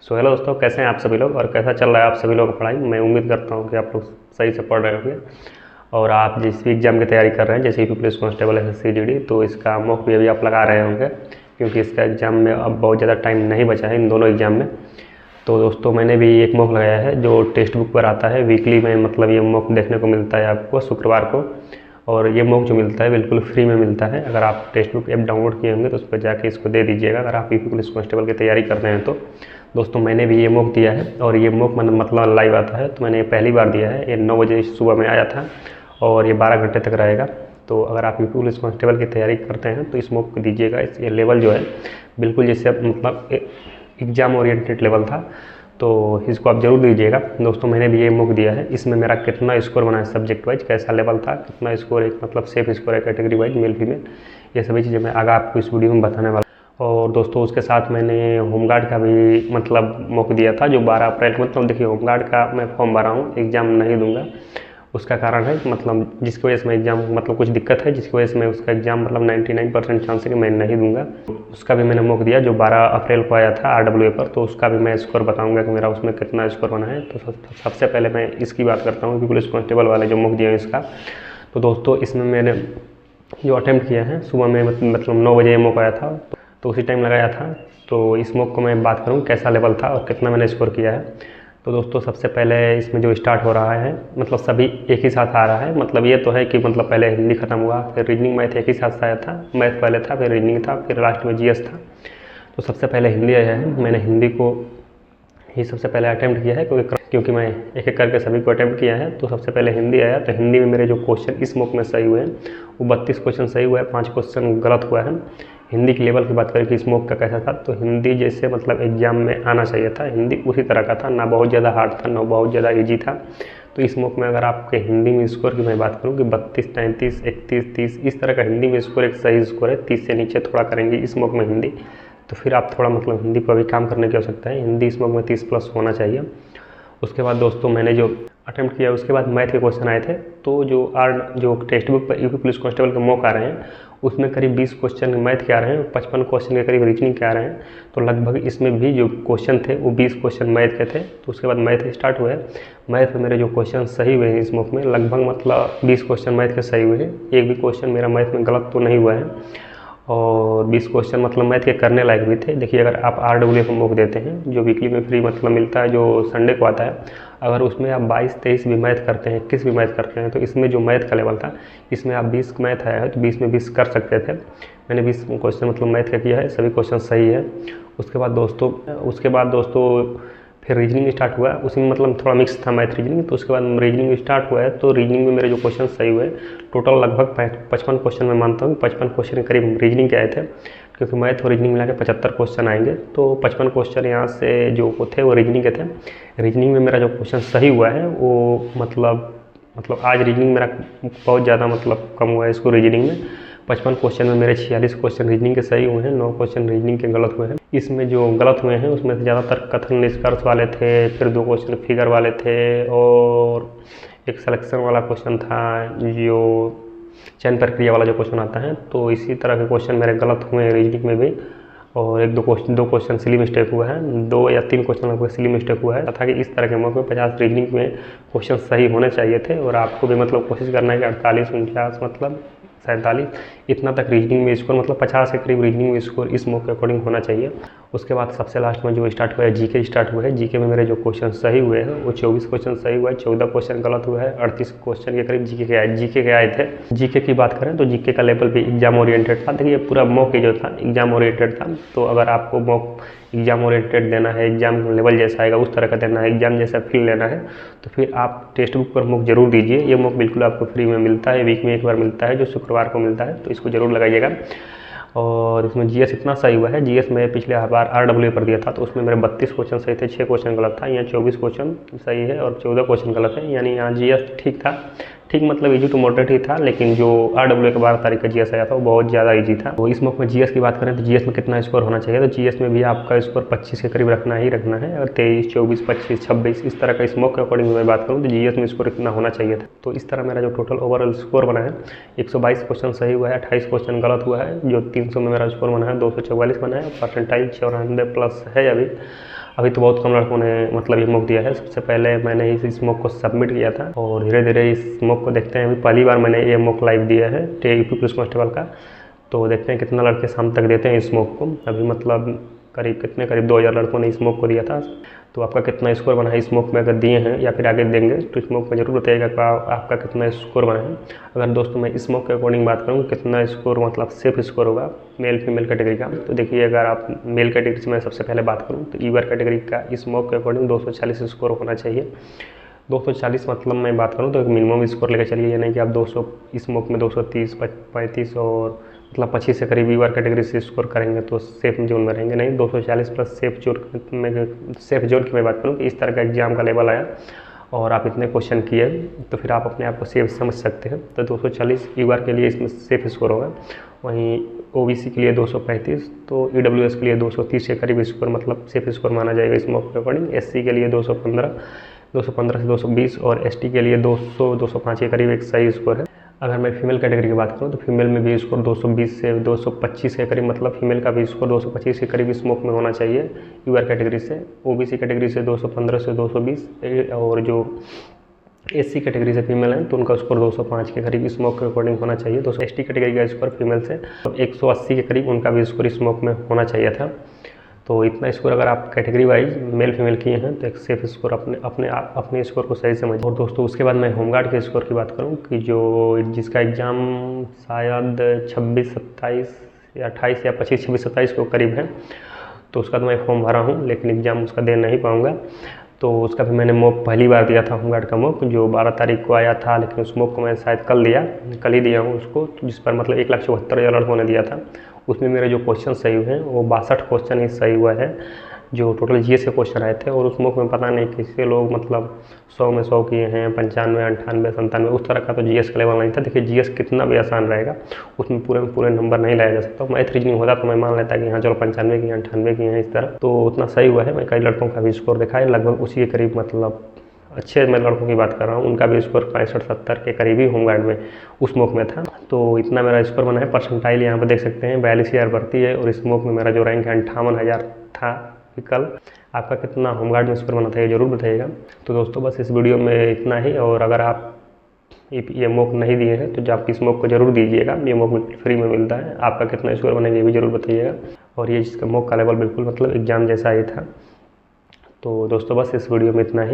So hello दोस्तों, कैसे हैं आप सभी लोग और कैसा चल रहा है आप सभी लोग का पढ़ाई। मैं उम्मीद करता हूं कि आप लोग सही से पढ़ रहे होंगे और आप जिस भी एग्ज़ाम की तैयारी कर रहे हैं, जैसे UP police constable, SSC, GD, तो इसका मॉक भी अभी आप लगा रहे होंगे क्योंकि इसका एग्ज़ाम में अब बहुत ज़्यादा टाइम नहीं बचा है इन दोनों एग्ज़ाम में। तो दोस्तों मैंने भी एक मॉक लगाया है जो टेक्स्ट बुक पर आता है वीकली में, मतलब ये मॉक देखने को मिलता है आपको शुक्रवार को। और ये मॉक जो मिलता है बिल्कुल फ्री में मिलता है। अगर आप टेक्स्ट बुक ऐप डाउनलोड किए होंगे तो उस पर जाके इसको दे दीजिएगा अगर आप यूपी पुलिस कांस्टेबल की तैयारी कर रहे हैं तो। दोस्तों मैंने भी ये मॉक दिया है और ये मॉक मतलब लाइव आता है, तो मैंने पहली बार दिया है। ये 9 बजे सुबह में आया था और ये 12 घंटे तक रहेगा। तो अगर आप यूपी पुलिस कांस्टेबल की तैयारी करते हैं तो इस मॉक को दीजिएगा। ये लेवल जो है बिल्कुल जैसे मतलब एग्ज़ाम ओरिएंटेड लेवल था, तो इसको आप ज़रूर दीजिएगा। दोस्तों मैंने भी ये मॉक दिया है, इसमें मेरा कितना स्कोर बना है सब्जेक्ट वाइज, कैसा लेवल था, कितना स्कोर एक मतलब सेफ स्कोर है कैटेगरी वाइज मेल फीमेल, ये सभी चीज़ें मैं आगे आपको इस वीडियो में बताने वाला। और दोस्तों उसके साथ मैंने होमगार्ड का भी मतलब मॉक दिया था जो 12 अप्रैल को। मतलब देखिए होमगार्ड का मैं फॉर्म भरा हूँ, एग्ज़ाम नहीं दूंगा। उसका कारण है मतलब जिसकी वजह से मैं एग्ज़ाम मतलब कुछ दिक्कत है जिसकी वजह से मैं उसका एग्ज़ाम मतलब 99% चांस है कि मैं नहीं दूंगा। उसका भी मैंने मॉक दिया जो 12 अप्रैल को आया था RWA पर, तो उसका भी मैं स्कोर बताऊंगा कि मेरा उसमें कितना स्कोर बना है। तो सबसे पहले मैं इसकी बात करता हूँ कि पुलिस कांस्टेबल वाले जो मॉक दिए हैं इसका। तो दोस्तों इसमें मैंने जो अटैम्प्ट किया है सुबह में मतलब 9 बजे मॉक आया था, तो उसी टाइम लगाया था। तो इस मॉक को मैं बात करूँ कैसा लेवल था और कितना मैंने स्कोर किया है। तो दोस्तों सबसे पहले इसमें जो स्टार्ट हो रहा है मतलब सभी एक ही साथ आ रहा है। मतलब ये तो है कि मतलब पहले हिंदी खत्म हुआ, फिर रीजनिंग मैथ एक ही साथ आया था। मैथ पहले था, फिर रीजनिंग था, फिर लास्ट में जीएस था। तो सबसे पहले हिंदी आया है। मैंने हिंदी को ही सबसे पहले अटैम्प्ट किया है क्योंकि मैं एक एक करके सभी को अटैम्प्ट किया है। तो सबसे पहले हिंदी आया, तो हिंदी में मेरे जो क्वेश्चन इस मॉक में सही हुए हैं वो 32 क्वेश्चन सही हुआ है, 5 क्वेश्चन गलत हुआ है। हिंदी के लेवल की बात करें कि इस मॉक का कैसा था, तो हिंदी जैसे मतलब एग्ज़ाम में आना चाहिए था, हिंदी उसी तरह का था, ना बहुत ज़्यादा हार्ड था ना बहुत ज़्यादा ईजी था। तो इस मॉक में अगर आपके हिंदी में स्कोर की मैं बात करूँ कि 32, 33, 31, 30 इस तरह का हिंदी में स्कोर एक सही स्कोर है। 30 से नीचे थोड़ा करेंगे इस मॉक में हिंदी, तो फिर आप थोड़ा मतलब हिंदी पर भी काम करने की आवश्यकता है। हिंदी इस मॉक में 30+ होना चाहिए। उसके बाद दोस्तों मैंने जो अटैम्प्ट किया उसके बाद मैथ के क्वेश्चन आए थे। तो जो टेक्स्ट बुक पर यूपी पुलिस कांस्टेबल के मॉक आ रहे हैं उसमें करीब 20 क्वेश्चन मैथ के आ रहे हैं, 55 क्वेश्चन के करीब रीजनिंग के आ रहे हैं। तो लगभग इसमें भी जो क्वेश्चन थे वो 20 क्वेश्चन मैथ के थे। तो उसके बाद मैथ स्टार्ट हुए। मैथ में मेरे जो क्वेश्चन सही हुए हैं इस मॉक में लगभग मतलब 20 क्वेश्चन मैथ के सही हुए हैं। एक भी क्वेश्चन मेरा मैथ में गलत तो नहीं हुआ है और 20 क्वेश्चन मतलब मैथ के करने लायक भी थे। देखिए अगर आप RWA को मॉक देते हैं जो वीकली में फ्री मतलब मिलता है, जो संडे को आता है, अगर उसमें आप 22, 23 भी मैथ करते हैं, 21 भी मैथ करते हैं, तो इसमें जो मैथ का लेवल था इसमें आप 20 मैथ आया है तो 20 में 20 कर सकते थे। मैंने 20 क्वेश्चन मतलब मैथ का किया है, सभी क्वेश्चन सही है। उसके बाद दोस्तों फिर रीजनिंग स्टार्ट हुआ। उसी में मतलब थोड़ा मिक्स था मैथ रीजनिंग। तो उसके बाद रीजनिंग स्टार्ट हुआ है, तो रीजनिंग में मेरे जो क्वेश्चन सही हुए टोटल लगभग 55 क्वेश्चन मैं मानता हूँ 55 क्वेश्चन के करीब रीजनिंग के आए थे, क्योंकि मैथ और रीजनिंग मिला के 75 क्वेश्चन आएंगे। तो 55 क्वेश्चन यहाँ से जो थे वो रीजनिंग के थे। रीजनिंग में मेरा जो क्वेश्चन सही हुआ है वो मतलब आज रीजनिंग मेरा बहुत ज़्यादा मतलब कम हुआ है इसको रीजनिंग में। 55 क्वेश्चन में मेरे 46 क्वेश्चन रीजनिंग के सही हुए हैं, 9 क्वेश्चन रीजनिंग के गलत हुए हैं। इसमें जो गलत हुए हैं उसमें से ज़्यादातर कथन निष्कर्ष वाले थे, फिर 2 क्वेश्चन फिगर वाले थे और एक सिलेक्शन वाला क्वेश्चन था जो चयन प्रक्रिया वाला जो क्वेश्चन आता है। तो इसी तरह के क्वेश्चन मेरे गलत हुए हैं रीजनिंग में भी। और 1-2 क्वेश्चन सिली मिस्टेक हुआ है, 2 या 3 क्वेश्चन लगभग सिली मिस्टेक हुआ है। तथा कि इस तरह के मौके में 50 रीजनिंग में क्वेश्चन सही होने चाहिए थे और आपको भी मतलब कोशिश करना है कि 48, 49 मतलब 47 इतना तक रीजनिंग में स्कोर मतलब 50 के करीब रीजनिंग में स्कोर इस मॉक के अकॉर्डिंग होना चाहिए। उसके बाद सबसे लास्ट में जो स्टार्ट हुआ है जीके स्टार्ट हुआ है। जीके में मेरे जो क्वेश्चन सही हुए हैं वो 24 क्वेश्चन सही हुआ है, 14 क्वेश्चन गलत हुआ है, 38 क्वेश्चन के करीब जीके के आए थे। जीके की बात करें तो जीके का लेवल भी एग्जाम ओरिएंटेड था। देखिए पूरा मॉक ही जो था एग्जाम ओरिएंटेड था। तो अगर आपको मॉक एग्जाम ओरिएंटेड देना है, एग्जाम लेवल जैसा आएगा उस तरह का देना है, एग्जाम जैसा फील लेना है, तो फिर आप टेक्स्ट बुक पर मॉक जरूर दीजिए। ये मॉक बिल्कुल आपको फ्री में मिलता है, वीक में एक बार मिलता है जो शुक्रवार को मिलता है, तो इसको जरूर लगाइएगा। और इसमें जीएस इतना सही हुआ है, जीएस में पिछले बार RWA पर दिया था तो उसमें मेरे 32 क्वेश्चन सही थे, 6 क्वेश्चन गलत था। यहाँ 24 क्वेश्चन सही है और 14 क्वेश्चन गलत है, यानी यहाँ जीएस ठीक था, ठीक मतलब इजी टू मॉडरेट ही था। लेकिन जो RWA का 12 तारीख का जीएस आया था वो बहुत ज़्यादा इजी था। तो इस मॉक में जीएस की बात करें तो जीएस में कितना स्कोर होना चाहिए, तो जीएस में भी आपका स्कोर 25 के करीब रखना ही रखना है। और 23, 24, 25, 26 इस तरह का इस मॉक के अकॉर्डिंग मैं बात करूँ तो जीएस में स्कोर इतना होना चाहिए था। तो इस तरह मेरा जो टोटल ओवरऑल स्कोर बना है 122 क्वेश्चन सही हुआ है, 28 क्वेश्चन गलत हुआ है, जो 300 में मेरा स्कोर बना है 244 बना है, परसेंटाइल 94+ है अभी। अभी तो बहुत कम लड़कों ने मतलब ये मॉक दिया है। सबसे पहले मैंने इस मॉक को सबमिट किया था और धीरे धीरे इस मॉक को देखते हैं। अभी पहली बार मैंने ये मॉक लाइव दिया है यूपी पुलिस कांस्टेबल का, तो देखते हैं कितना लड़के शाम तक देते हैं इस मॉक को। अभी मतलब करीब 2000 लड़कों ने इस मॉक को दिया था। तो आपका कितना स्कोर बना है इस मॉक में, अगर दिए हैं या फिर आगे देंगे तो इस मॉक में ज़रूर बताइएगा कि आपका कितना स्कोर बना है। अगर दोस्तों मैं इस मॉक के अकॉर्डिंग बात करूँ कितना स्कोर मतलब सेफ स्कोर होगा मेल फीमेल कैटेगरी का, तो देखिए अगर आप मेल कैटेगरी से मैं सबसे पहले बात करूँ तो ईवर कैटेगरी का इस मॉक के अकॉर्डिंग 240 स्कोर होना चाहिए। 240 मतलब मैं बात करूँ तो एक मिनिमम स्कोर लेकर चलिए, ये नहीं कि आप 200 इस मॉक में 230 35 और मतलब 25 से करीब ईवर कैटेगरी से स्कोर करेंगे तो सेफ जोन में रहेंगे। नहीं, 240 प्लस सेफ जोन की मैं बात करूँ कि इस तरह का एग्जाम का लेवल आया और आप इतने क्वेश्चन किए तो फिर आप अपने आप को सेफ समझ सकते हैं। तो 240 ईवर के लिए इसमें सेफ स्कोर होगा। वहीं OBC के लिए 235, तो EWS के लिए 230 के करीब स्कोर मतलब सेफ स्कोर माना जाएगा इस मॉक के अकॉर्डिंग। SC के लिए 215 से 220 और ST के लिए 205 के करीब एक सही स्कोर है। अगर मैं फीमेल कैटेगरी की बात करूँ तो फीमेल में भी स्कोर 220 से 225 के करीब मतलब फीमेल का भी स्कोर 225 के करीब स्मोक में होना चाहिए यूआर कैटेगरी से। OBC कैटेगरी से 215 से 220 और जो SC कैटेगरी से फीमेल है तो उनका स्कोर 205 के करीब स्मोक के अकॉर्डिंग होना चाहिए। तो ST कैटेगरी का स्कोर फीमेल से 180 के करीब उनका भी स्कोर स्मोक में होना चाहिए था। तो इतना स्कोर अगर आप कैटेगरी वाइज मेल फीमेल किए हैं तो एक सेफ स्कोर अपने स्कोर को सही समझिए। और दोस्तों उसके बाद मैं होमगार्ड के स्कोर की बात करूं कि जिसका एग्ज़ाम शायद 26, 27 या 28 या 25, 26, 27 को करीब है, तो उसका तो मैं फॉर्म भरा हूं लेकिन एग्ज़ाम उसका दे नहीं पाऊँगा। तो उसका भी मैंने मॉक पहली बार दिया था, होमगार्ड का मॉक जो 12 तारीख को आया था, लेकिन उस मॉक को मैं शायद कल ही दिया हूँ उसको, जिस पर मतलब 1,74,000 लड़कों ने दिया था। उसमें मेरे जो क्वेश्चन सही हुए हैं वो 62 क्वेश्चन ही सही हुआ है जो टोटल GS के क्वेश्चन आए थे। और उस मॉक में पता नहीं किसके लोग मतलब 100 में 100 किए हैं, 95, 98, 97 उस तरह का तो GS का लेवल नहीं था। देखिए GS कितना भी आसान रहेगा उसमें पूरे नंबर नहीं लाया जा सकता। मैथ रीजनिंग होता तो मैं मान लेता कि हाँ चलो 95 किए, 98 किए हैं इस तरह, तो उतना सही हुआ है। मैं कई लड़कों का भी स्कोर देखा है लगभग उसी के करीब, मतलब अच्छे मैं लड़कों की बात कर रहा हूँ, उनका भी स्कोर 65-70 के करीब ही होमगार्ड में उस मॉक में था। तो इतना मेरा स्कोर बना है। परसेंटाइल यहाँ पर देख सकते हैं 42,000 बढ़ती है और इस मॉक में मेरा जो रैंक है 58,000 था। कल आपका कितना होमगार्ड में स्कोर बना था ये जरूर बताइएगा। तो दोस्तों बस इस वीडियो में इतना ही, और अगर आप ये मॉक नहीं दिए हैं तो आप इस मॉक को जरूर दीजिएगा। ये मॉक बिल्कुल फ्री में मिलता है। आपका कितना स्कोर बनेगा ये भी जरूर बताइएगा। और ये जिसका मॉक का लेवल बिल्कुल मतलब एग्जाम जैसा ही था। तो दोस्तों बस इस वीडियो में इतना ही।